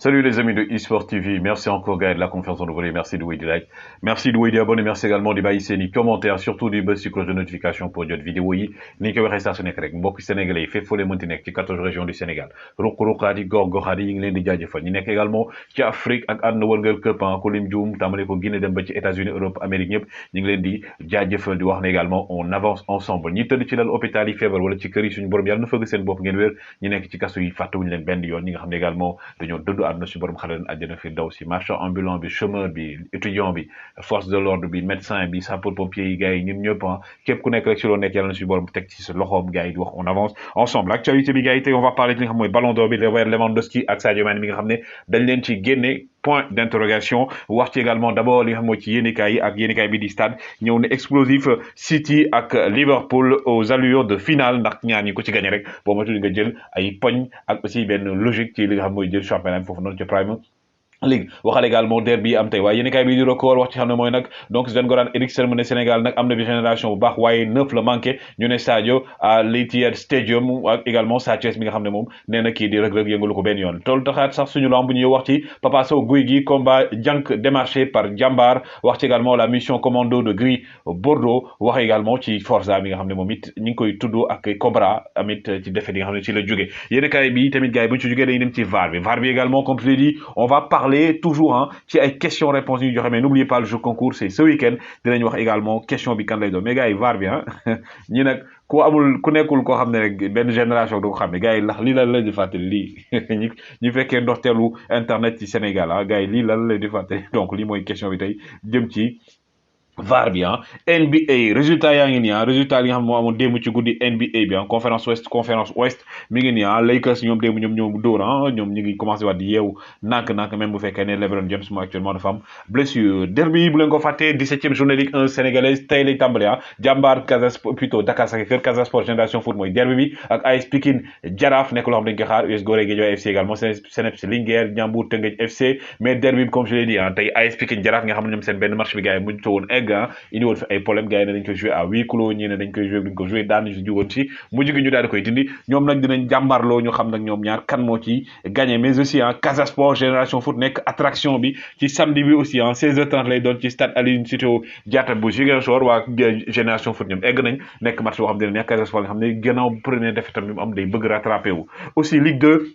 Salut les amis de eSport TV, merci encore Gaël de la confiance en nous voler, merci de vous like, merci de vous abonner, merci également de baisser les commentaires, surtout du buzz cloche de notification pour jot vidéo yi ni ko waxee saa su nekk rek mbokk sénégalais yi fépp foo leen mënti nekk ci 14 régions du Sénégal ruq-ruqaat yi gox-goxaat yi ngi leen di jaajëfal ñi nekk également ci Afrique ak àdduna wërngal këpp ko lim juum tàmbale ko Guinée dem ba ci États-Unis Europe Amérique ñëpp ñi ngi leen di jaajëfal di wax ne également on avance ensemble ñi tëdd ci lal hôpital yi feebar wala ci kër yi suñu borom yàlla na fëgg seen bopp ngeen wér ñi nekk ci kaso yi fàttewuñu leen benn yoon ñi nga xam ne également dañoo dëddu àdduna suñu borom xale leen àjjana fi daw si marchand ambulant bi chômeur bi étudiant bi force de l'ordre bi médecin bi sapeur pompier yi gars yi ñun ñëpp képp ku nekk rek si loo nekk yàlla na suñu borom teg ci sa loxoom gars yi di wax on avance ensemble actualité bi gars yi tey on va parler li nga xam mooy ballon d'or bi Robert Lewandowski ak Sadio Mané mi nga xam ne dañ leen ci génne point d'interrogation wax ci également d'abord li nga xam mooy ci yéenekaay yi ak yéenekaay bi di stade ñëw ne explosif City ak Liverpool aux allures de finale ndax ñaar ñi ko ci gagné rek boo ma tudd nga jël ay poñ ak aussi benn logique ci li nga xam mooy jël championnat foofu noonu ci prime léegi waxal également derby am tey waaye yéen kay bi di record wax ci xam ne mooy nag donc Sven Goran Eriksson mu ne Sénégal nag am na bi génération bu baax waaye 9 la manqué ñu ne Sadio à l'Etihad Stadium ak également Sa Thiès mi nga xam ne moom nee na kii di Reug Reug yëngalu ko benn yoon toolu taxaat sax suñu lamb ñu wax ci Papa Sow Gouye Gui combat jànk démarché par Jambar wax ci également la mission commando de Gris Bordeaux wax également ci Forza mi nga xam ne moom it ñi ngi koy tudd ak Cobra amit ci défaite yi nga xam ne ci la jóge yéen kay bi tamit gars yi bu ñu ci jógee dañuy dem ci VAR bi également comme je l'ai dit on va parler toujours hein ci ay questions réponses yu joxe mais n'oubliez pas le jeu concours c'est ce week-end dinañ wax également question bi kan lay doon mais gars yi VAR bi hein ñi nag ku amul ku nekkul koo xam ne rek benn génération du ko xam ne gars yi ndax lii lan la di fàttali lii ñu fekkee ndorteelu internet ci Sénégal ah gars yi lii lan la di fàttali donc lii mooy question bi tey jëm ci VAR bi NBA résultat yaa ngi nii résultat yi nga xam ne moo amoon démb ci guddi NBA bi conférence ouest mi ngi nii Lakers ñoom démb ñoom dóor ñoom ñu ngi commencé waat di yeewu nànk même bu fekkee ne LeBron James moo actuellement dafa am blessure derby bu leen ko fàttee 17e journée Ligue 1 sénégalaise tey lay tàmbale Jambar Casa Sport plutôt Dakar Sacré-Cœur Casa Sport Génération Foot mooy derby bi ak AS Pikine Jaraaf nekk loo xam dañ koy xaar US Gorée Guédiawaye FC également CNEPS Linguère Ndiambour Teungueth FC mais derby bi comme je l'ai dit tey AS Pikine Jaraaf nga xam ne ñoom seen benn match bi gars yi mujj woon egg indi woon fi ay problème gars yi ne dañ koy jouer à huis clos ñi ne dañ koy jouer duñ ko jouer daan ñu jugoon ci mujj gi ñu daal di koy dindi ñoom nag dinañ jàmbarloo ñu xam nag ñoom ñaar kan moo ci gagné mais aussi Casa Sport Génération Foot nekk attraction bi ci samedi bi aussi 16h30 lay doon ci stade Aline Sitoé Diatta bu Ziguinchor waa Génération Foot ñoom egg nañ nekk match boo xam ne neex Casa Sport nga xam ne gannaaw première défaite bi mu am day bëgg rattrapé wu aussi Ligue 2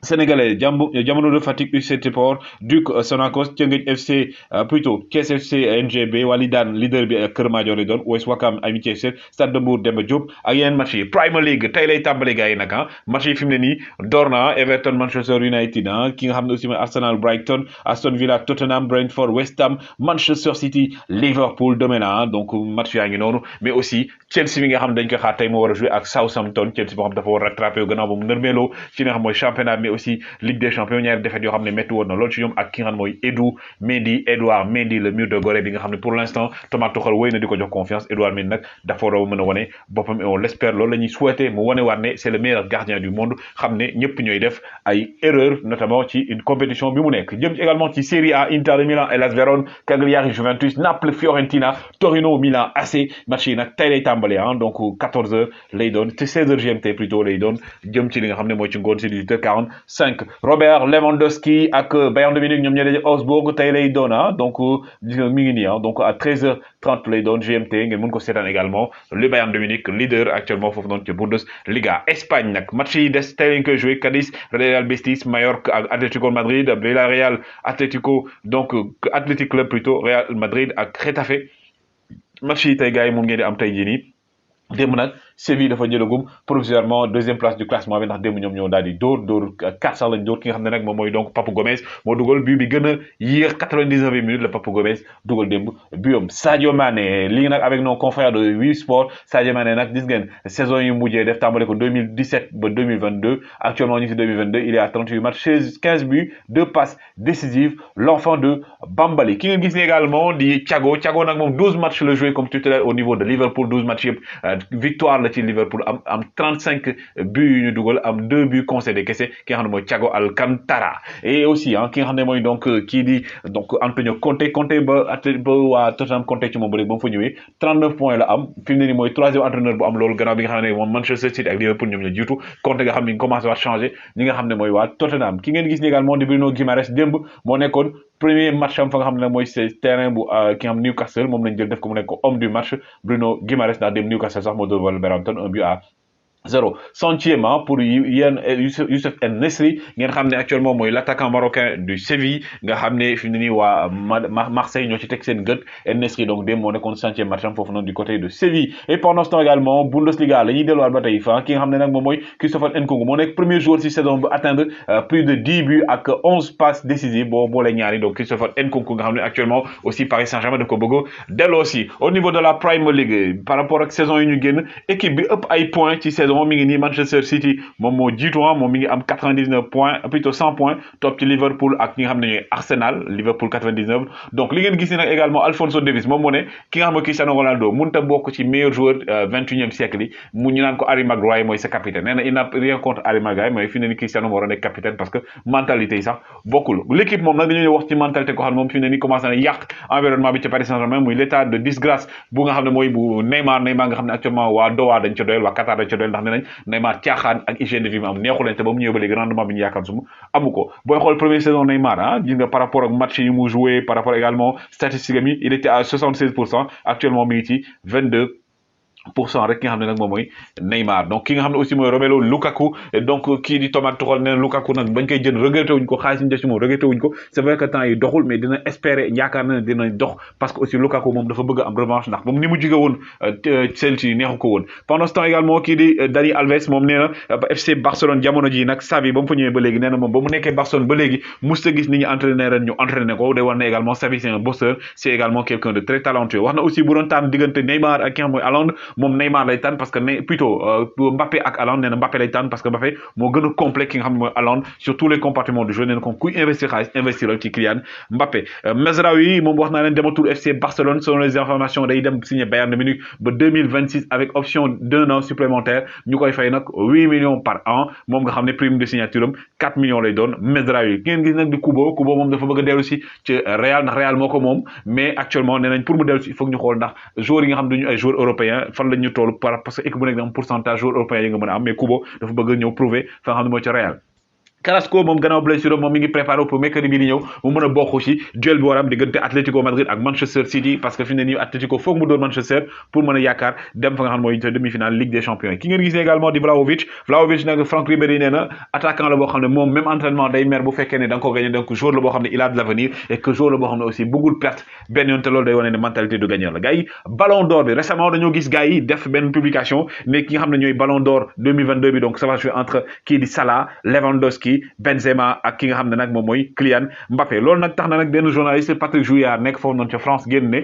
sénégalais Jamono de Fatick UC Sport Duc Sonacos Teungueth FC plutôt Thiès FC NGB Walidane leader bi Kër Madior lay doon US Ouakam Amitié FC Stade de Mbour Demba Diop ak yeneen match yi Premier League tey lay tàmbali gars yi nag match yi fi mu ne nii door na Everton Manchester United ki nga xam ne aussi mooy Arsenal Brighton Aston Villa Tottenham Brentford West Ham Manchester City Liverpool demain donc match yaa ngi noonu mais aussi Chelsea mi nga xam ne dañ koy xaar tey moo war a jouer ak Southampton Chelsea boo xam dafa war a rattrapé gannaaw ba mu nërmeeloo ci nga xam mooy championnat aussi Ligue des Champions ñaari défaite yoo xam ne métti woon na lool ci ñoom ak ki nga xam mooy Edouard Mendy le mur de Gorée bi nga xam ne pour l'instant Thomas Tuchel wéy na di ko jox confiance Edouard Mendy nag dafa war a mën a wane boppam et on l'espère loolu la ñuy souhaiter mu wane waat ne c'est le meilleur gardien du monde xam ne ñëpp ñooy def ay erreurs notamment ci une compétition bi mu nekk jëm ci également ci Serie A Inter de Milan Hellas Vérone Cagliari Juventus Naples Fiorentina Torino Milan AC match yi nag tey lay tàmbale donc 14h lay doon te 16h GMT plutôt lay doon jëm ci li nga xam ne mooy ci ngoon si 18h45 Robert Lewandowski ak Bayern de Munich ñoom ñoo daje Augsbourg tey lay doon donc mi ngi nii donc à 13h30 lay doon GMT ngeen mën ko seetaan également le Bayern de Munich leader actuellement foofu noonu ci Bundesliga Espagne nag match yi des tey lañ koy joué Cadiz Real Betis Mallorca ak Atlético Madrid Villarreal Atlético donc Athletic Club plutôt Real Madrid ak Getafe match yi tey gars yi moom ngeen di am tey jii nii démb nag Séville dafa jëlagum provisoirement deuxième place du classement bi ndax démb ñoom ñoo daal di dóor 4 sax lañ dóor ki nga xam ne nag moom mooy donc Papu Gomez moo dugal but bi gën a yéex 99e minute la Papu Gomez dugal démb butam Sadio Mané lii nag avec nos confrères de Wii Sport Sadio Mané nag gis ngeen saison yu mujjee def tàmbale ko 2017 ba 2022 actuellement ñu ci 2022 il est à 38 matchs 15 buts 2 passes décisives l'enfant de Bambali ki nga gis ne également di Thiago nag moom 12 matchs la joué comme titulaire au niveau de Liverpool 12 matchs yëpp victoire la ci Liverpool am 35 buts yu ñu dugal am 2 buts concédés kese ki nga xam ne mooy Thiago Alcantara et aussi ki nga xam ne mooy donc kii di donc Antonio Conte ba waa Tottenham Conte ci moom ba léegi ba mu fa ñëwee 39 points la am fi mu ne nii mooy troisième entraîneur bu am loolu gannaaw bi nga xam ne moom Manchester City ak Liverpool ñoom ñoo jiitu Conte nga xam ne commencé waat changé ñi nga xam ne mooy waa Tottenham ki ngeen gis ni également di Bruno Guimaraes démb moo nekkoon premier match am fa nga xam ne mooy terrain bu ki nga xam Newcastle moom lañ jël def ko mu nekk homme du match Bruno Guimaraes ndax dem Newcastle sax moo doon Wolverhampton 1-0 centième pour Youssef En-Nesyri ngeen xam ne actuellement mooy l'attaquant marocain du Séville nga xam ne fi mu ne nii waa Marseille ñoo ci teg seen gët En-Nesyri donc dem moo nekkoon centième match am foofu noonu du côté de Séville et pendant ce temps également Bundesliga la ñuy delluwaat ba tey fa ki nga xam ne nag moom mooy Christopher Nkunku moo nekk premier joueur ci saison bu atteindre plus de 10 buts ak 11 passes décisives boo boole ñaari donc Christopher Nkunku nga xam ne actuellement aussi Paris Saint-Germain daf ko bëgg delloo aussi au niveau de la Premier League par rapport ak saison yi ñu génn équipe bi ëpp ay points ci saison mi ngi nii Manchester City moom moo jiitu moom mi ngi am 99 points plutôt 100 points top ci Liverpool ak ñi nga xam ne ñooy Arsenal Liverpool 99 donc li ngeen gis ni nag également Alphonso Davies moom moo ne ki nga xam ne Cristiano Ronaldo mënut a bokk ci meilleur joueur 21e siècle yi mu ñu naan ko Harry Maguire mooy sa capitaine nee na il n'a rien contre Harry Maguire mais fi ne ni Cristiano moo war a nekk capitaine parce que mentalité yi sax bokkul l'équipe moom nag dañoo ñëw wax ci mentalité ko xam ne moom fi ne ni commencé na yàq environnement bi ci Paris Saint-Germain muy l'état de disgrâce bu nga xam ne mooy bu Neymar nga xam ne actuellement waa Doha dañ ca doyal waa Qatar dañ ca doyal ndax nee nañ Neymar caaxaan ak hygiène de vie am neexu leen te ba mu ñëwee ba léegi rendement bi ñu yaakaar sumu amu ko booy xool première saison Neymar gis nga par rapport ak match yi mu joué par rapport également statistique am yi il était à 76% actuellement mi ngi ci 22% rek ki nga xam ne nag moom mooy Neymar donc ki nga xam ne aussi mooy Romelu Lukaku donc kii di Thomas Tuchel nee na Lukaku nag bañ koy jënd regretté wuñ ko xaalis ñu def ci moom regretté wuñ ko c'est vrai que temps yi doxul mais dina espérer yaakaar na ne dina dox parce que aussi Lukaku moom dafa bëgg am revanche ndax moom ni mu jóge woon Chelsea neexu ko woon pendant ce temps également kii di Dani Alves moom nee na FC Barcelone jamono ji nag Xavi ba mu fa ñëwee ba léegi nee na moom ba mu nekkee Barcelone ba léegi musta gis ni ñu entraîné ren ñu entraîné ko day war ne également Xavi c'est un bosseur c'est également quelqu'un de très talentueux wax na aussi bu doon tànn diggante Neymar ak ki nga xam mooy Haaland moom Neymar lay tànn parce que plutôt Mbappé ak Haaland nee na Mbappé lay tànn parce que Mbappé moo gën a complet ki nga xam ne mooy Haaland sur tous les compartiments du jeu nee na kon kuy investir xaalis investir ci Kylian Mbappé Mazraoui moom wax naa leen dematul FC Barcelone selon les informations day dem signer Bayern de Munich ba 2026 avec option d'1 an supplémentaire ñu koy fay nag 8 millions par an moom nga xam ne prime de signature am 4 millions lay doon Mazraoui ki ngeen gis nag di Kubo moom dafa bëgg a dellu si ci Real ndax Real moo ko moom mais actuellement nee nañ pour mu dellu si il faut que ñu xool ndax joueurs yi nga xam ne duñu ay joueurs européens fan lañ ñu toll parce que équipe bu nekk da am pourcentage joueurs européens yi nga mën a am mais Kubo dafa bëgg a ñëw prouver fa nga xam ne mooy ci Real Carrasco moom gannaaw blessure moom mi ngi préparé pour mercredi bi di ñëw mu mën a bokk ci duel bi waram diggante Atlético Madrid ak Manchester City parce que fi ne nii Atlético foog mu doon Manchester pour mën a yaakaar dem fa nga xam mooy demi-finale Ligue des Champions ki ngeen gis également di Vlahovic nag Franck Ribéry nee na attaquant la boo xam ne moom même entraînement day mer bu fekkee ne da nga ko gagné donc joueur la boo xam ne il a de l'avenir et que joueur la boo xam ne aussi bëggul perte benn yoon te loolu day wane ne mentalité du gagneur la gars yi Ballon d'Or bi récemment dañoo gis gars yi def benn publication ne ki nga xam ne ñooy Ballon d'Or 2022 bi donc ça va jouer entre kii di Salah Lewandowski Benzema ak ki nga xam ne nag moom mooy Kylian Mbappé loolu nag tax na nag benn journaliste Patrick Jouillard nekk foofu noonu ca France génn ne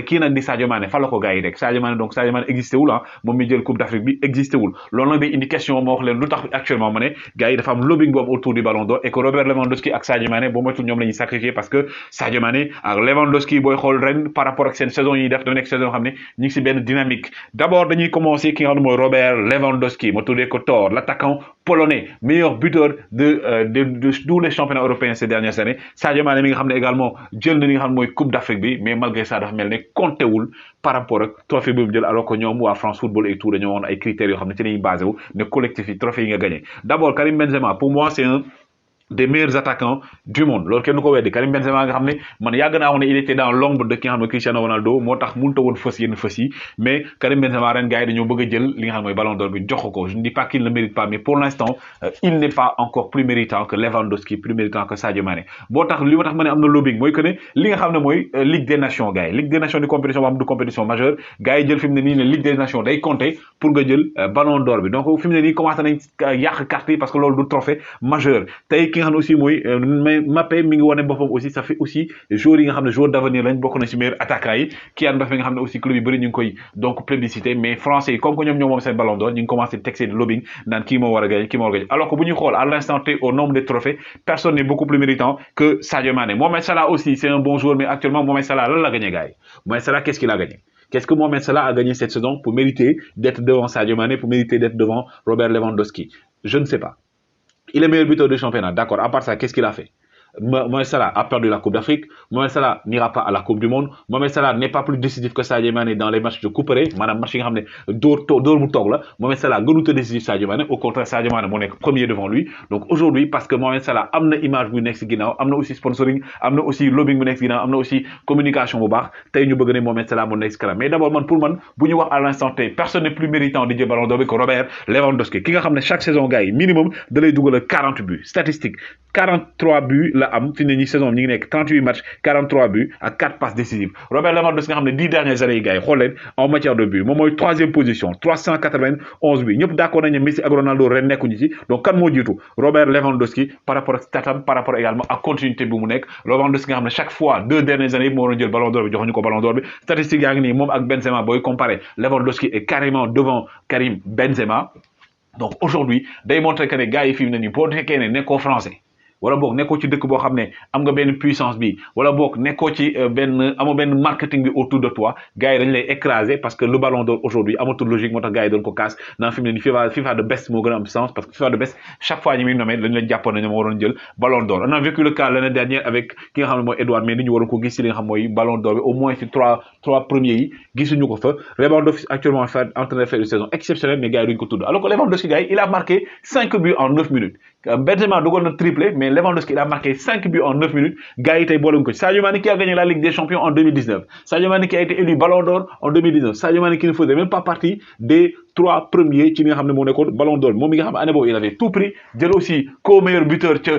kii nag di Sadio Mané fa la ko gars yi rek Sadio Mané donc Sadio Mané existé wul moom mi jël Coupe d'Afrique bi existé wul loolu nag day indi question moo wax leen lu tax actuellement ma ne gars yi dafa am lobbying bu am autour du Ballon d'Or et que Robert Lewandowski ak Sadio Mané boo moytul ñoom la ñuy sacrifier parce que Sadio Mané ak Lewandowski booy xool ren par rapport ak seen saison yi def dafa nekk saison xam ne ñu ngi si benn dynamique d'abord dañuy commencer ki nga xam ne mooy Robert Lewandowski ma tuddee ko Thor l'attaquant polonais meilleur buteur de tous les championnats européens ces dernières années Sadio Mané mi nga xam ne également jël na li nga xam ne mooy Coupe d'Afrique bi mais malgré ça dafa mel ne compté wul par rapport ak trophée bi mu jël alors que ñoom waa France Football et tout dañoo woon ay critères yoo xam ne ci lañuy basé wu ne collectif yi trophée yi nga gagné d'abord Karim Benzema pour moi c'est un des meilleurs attaquants du monde loolu kenn du ko weddi Karim Benzema nga xam ne man yàgg naa wax ne il était dans l'ombre de ki nga xam ne Cristiano Ronaldo moo tax mënut a woon fës yenn fës yi mais Karim Benzema ren gars yi dañoo bëgg a jël li nga xam ne mooy Ballon d'Or bi jox ko je ne dis pas qu'il ne le mérite pas mais pour l'instant il n'est pas encore plus méritant que Lewandowski plus méritant que Sadio Mané boo tax li ma tax ma ne am na lobbying mooy que ne li nga xam ne mooy Ligue des Nations gars yi Ligue des Nations di compétition boo xam du compétition majeure gars yi jël fi mu ne nii ne Ligue des Nations day compter pour nga jël Ballon d'Or bi donc fi mu ne nii commencé nañ yàq carte yi parce que loolu du trophée majeur tey ki nga xam ne aussi mooy mais Mbappé mi ngi wane boppam aussi ça fait aussi joueurs yi nga xam ne joueurs d'avenir lañ bokk na ci meilleur attaquant yi Kylian Mbappé nga xam ne aussi club yi bëri ñu ngi koy donc plébiscité mais français yi comme que ñoom ñoo moom seen Ballon d'Or ñu ngi commencé teg seen lobbying naan kii moo war a gagner kii moo war a gagner alors que bu ñuy xool à l'instant T au nombre de trophées personne n'est beaucoup plus méritant que Sadio Mané Mohamed Salah aussi c'est un bon joueur mais actuellement Mohamed Salah lan la gagné gars yi Mohamed Salah qu'est-ce qu'il a gagné Qu'est-ce que Mohamed Salah a gagné cette saison pour mériter d'être devant Sadio Mané, pour mériter d'être devant Robert Lewandowski? Je ne sais pas. Il est meilleur buteur du championnat, d'accord. À part ça, qu'est-ce qu'il a fait? Mohamed Salah a perdu la Coupe d'Afrique. Mohamed Salah n'ira pas à la Coupe du Monde. Mohamed Salah n'est pas plus décisif que Sadio Mané dans les matchs de couperé. Madame match yi nga xam ne dóor mu toog la. Mohamed Salah gënut a décisif Sadio Mané. Au contraire, Sadio Mané moo nekk premier devant lui. Donc aujourd'hui, parce que Mohamed Salah am na image bu nekk si ginnaaw, am na aussi sponsoring, am na aussi lobbying bu nekk si ginnaaw, am na aussi communication bu baax. Tey ñu bëgg ne Mohamed Salah moo nekk si kanam. Mais d'abord man pour man bu ñu wax à l'instant T, personne n'est plus méritant de jël Ballon d'Or que Robert Lewandowski. Ki nga xam ne chaque saison gars yi minimum da lay dugal 40 buts. Statistique 43 buts la am fi ne ñi saison ñi ngi nekk 38 matchs 43 buts ak 4 passes décisives. Robert Lewandowski nga xam ne 10 dernières années yi gars yi xool leen en matière de buts moom mooy 3e position 391 buts ñëpp d'accord nañu Messi ak Ronaldo ren nekkuñu ci. Donc kan moo jiitu Robert Lewandowski par rapport ak statam, par rapport également à continuité bu mu nekk. Lewandowski nga xam ne chaque fois 2 dernières années yi moo waroon jël Ballon d'Or bi joxuñu ko Ballon d'Or bi. Statistique yaa ngi nii moom ak Benzema booy comparé Lewandowski est carrément devant Karim Benzema. Donc aujourd'hui day montrer que ne gars yi fi mu ne nii boo fekkee ne nekkoo français wala boog nekkoo ci dëkk boo xam ne am nga benn puissance bi wala boog nekkoo ci amoo benn marketing bi autour de toi gars yi dañ lay écraser parce que le Ballon d'Or aujourd'hui amatul logique moo tax gars yi doon ko kaas naan fi mu ne nii FIFA de best moo gën a am sens parce que FIFA de best chaque fois ñi muy nommé dañ leen jàppoon ne ñoom waroon jël Ballon d'Or. On a vécu le cas l'année dernière avec ki nga xam ne mooy Edouard Mendy ñu waroon ko gis ci li nga xam mooy Ballon d'Or bi au moins ci trois premiers yi gisuñu ko fa. Lewandowski actuellement en train de faire une saison exceptionnelle mais gars yi duñ ko tudd alors que Lewandowski gars yi il a marqué 5 buts en 9 minutes. Benzema dugal na triplé mais Lewandowski il a marqué 5 buts en 9 minutes gars yi tey boolewuñ ko. Sadio Mané qui a gagné la Ligue des Champions en 2019, Sadio Mané qui a été élu Ballon d'Or en 2019, Sadio Mané qui ne faisait même pas partie des 3 premiers ci li nga xam ne moo nekkoon Ballon d'Or moom mi nga xam année boobu il avait tout pris jël aussi co-meilleur buteur ca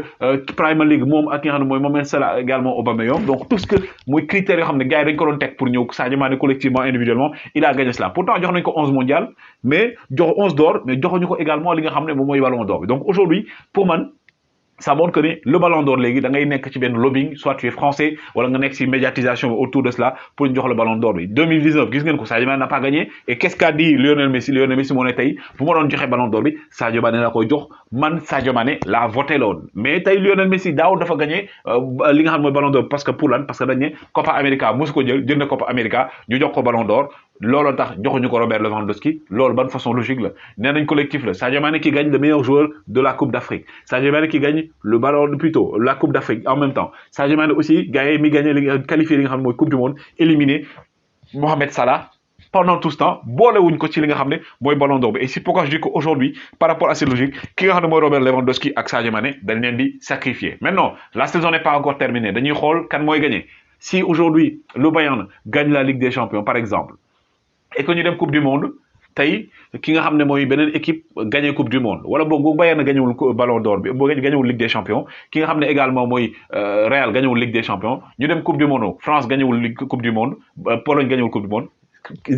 Premier League moom ak ki nga xam ne mooy Mohamed Salah également Aubameyang. Donc tout ce que muy critères yoo xam ne gars yi dañ ko doon teg pour ñëw Sadio Mané collectivement individuellement il a gagné cela. Pourtant jox nañ ko 11 mondial mais jox 11 d'or mais joxuñu ko également li nga xam ne moom mooy Ballon d'Or bi. Donc aujourd'hui pour man ça montre que le Ballon d'Or légui da ngay nek ci ben lobbying soit tu es français wala nga nek ci médiatisation autour de cela pour ñu jox le Ballon d'Or bi. 2019 gis ngeen ko Sadio Mané n'a pas gagné et qu'est-ce qu'a dit Lionel Messi mo ne tay bu ma doon joxe Ballon d'Or bi Sadio Mané la koy jox man Sadio Mané la voté loon mais tay Lionel Messi daaw dafa gagné li nga xam mooy Ballon d'Or parce que pour lan parce que dañ ne Copa América mosu ko jël na Copa América ñu jox ko Ballon d'Or. Loolu tax joxuñu ko Robert Lewandowski loolu ban façon logique la nee nañ collectif la Sadio Mané qui gagne le meilleur joueur de la Coupe d'Afrique, Sadio Mané qui gagne le ballon plutôt la Coupe d'Afrique en même temps, Sadio Mané aussi gagné mi gagné qualifié li nga xam ne mooy Coupe du Monde éliminé Mohamed Salah pendant tout ce temps boolewuñ ko ci li nga xam ne mooy Ballon d'Or bi. Et c'est pourquoi je dis qu'aujourd'hui par rapport à cette logique ki nga xam ne mooy Robert Lewandowski ak Sadio Mané dañ leen di sacrifier. Maintenant la saison n'est pas encore terminée dañuy xool kan mooy gagné. Si aujourd'hui le Bayern gagne la Ligue des Champions par exemple et que ñu dem Coupe du Monde tay ki nga xam ne mooy beneen équipe gagné Coupe du Monde wala boog bu Bayern gagnewul Ballon d'Or bi boo gagnewul Ligue des Champions ki nga xam ne également mooy Real gagnewul Ligue des Champions ñu dem Coupe du Monde France gagnewul Coupe du Monde Pologne gagnewul Coupe du Monde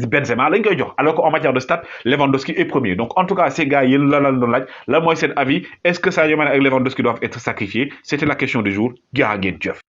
Benzema lañ koy jox alors qu'en matière de stats Lewandowski est premier. Donc en tout cas ces gars yéen la doon laaj la mooy seen avis est-ce que Sadio Mané ak Lewandowski doivent être sacrifiés? C'était la question du jour jaa ngeen jëf.